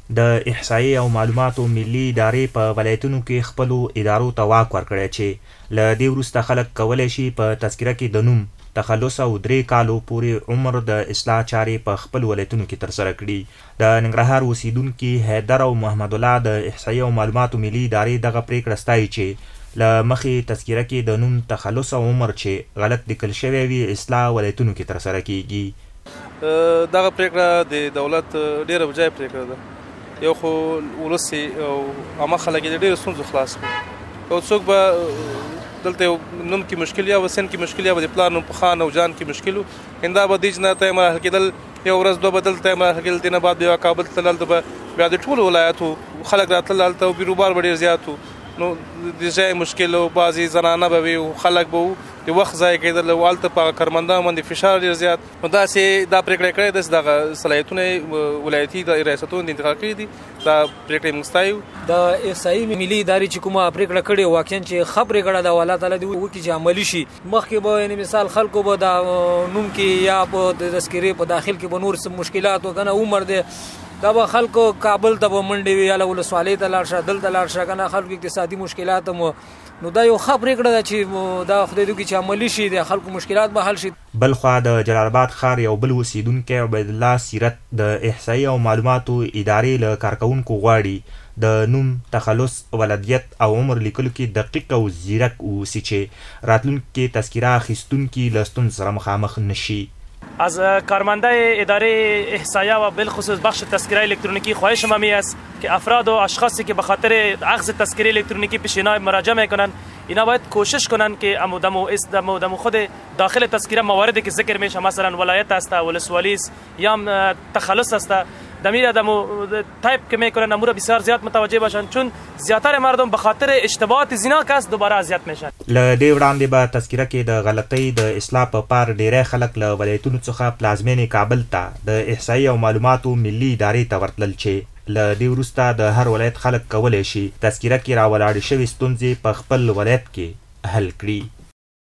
د احصایې او معلوماتو ملي ادارې په ولایتونو کې خپلو ادارو ته واک ورکړی چې له دې وروسته خلک کولی شي په تذکره کې د نوم، تخلص او 3 کالو پورې عمر د اصلاح چارې په خپل ولایتونو کې ترسره کړي. د ننګرهار اوسیدونکي حیدر او محمد الله د احصایې او معلوماتو ملي ادارې دغه پریکړه ستایي چې له مخې تذکره کې د نوم، تخلص او عمر چې غلط لیکل شوی وي اصلاح ولایتونو کې ترسره کیږي. دغه پریکړه د دولت ډیره بجای پریکړه ده. یو خو ولس او عامه خلک یې ډېرو ستونزو خلاص کړي. یو څوک به دلته نوم کې مشکل یا سن کې مشکل یا به د پلار نوم په خان او جان کې مشکل و، همدا به دې نه ته مراحل کېدل، یو ورځ دوه به دلته مراحل کېدل، دې نه بعد بیا کابل ته تلل، بیا د ټولو ولایتو خلک راتلل هلته او بیروبار به ډېر زیات و. نو د ځای مشکل و، بعضې زنانه به وي او خلک به و د وخت ضایع کېدل او هلته په کارمندانو باندې فشار ډېر زیات. نو داسې دا پرېکړه یې کړې ده چې دغه صلاحیتونه یې ولایتي ریاستونو ته انتقال کړي دي. دا پرېکړه یې موږ ستایو. د احصایي ملي ادارې چې کومه پرېکړه کړې واقعا چې ښه پرېکړه ده، الله تعالی دې وکړي چې عملي شي. مخکې به یعنې مثال خلکو به د نوم کې یا په تذکرې په داخل کې به نور څه مشکلات و، که نه عمر دی دا به خلکو کابل ته به منډې وي یا ولسوالۍ ته لاړ شه، دلته لاړ شه، که نه خلکو اقتصادي مشکلات هم. نو دا یو ښه پرېکړه ده چې دا خدای دې وکړي چې عملي شي، د خلکو مشکلات به حل شي. بلخوا د جلال آباد ښار یو بل اوسیدونکی عبید الله سیرت د احصایې او معلوماتو ادارې له کارکوونکو غواړي د نوم، تخلص، ولدیت او عمر لیکلو کې دقیق او ځیرک واوسي چې راتلونکي تذکره اخیستونکي له ستونزو سره مخامخ نشي. از کارمندای اداره احصایه و بالخصوص بخش تذکره الکترونیکی خواهش ممی است که افراد و اشخاصی که به خاطر اخذ تذکره الکترونیکی پیش اینا مراجعه میکنن، اینا باید کوشش کنن که دم خود داخل تذکره مواردی که ذکر میشه مثلا ولایت است، ولسوالی است یا تخلص است، دمیره تایپ که میکنن امور بسیار زیاد متوجه باشن، چون زیاتر مردم به خاطر اشتباهات زیرک است دوباره اذیت میشن. له دې وړاندې به تذکره کې د غلطۍ د اصلاح په پار ډیری خلک له ولایتونو څخه پلازمینې کابل ته د احصایې او معلوماتو ملي ادارې ته ورتلل چې له دې وروسته د هر ولایت خلک کولی شي تذکره کې راولاړې شوې ستونزې په خپل ولایت کې حل کړي.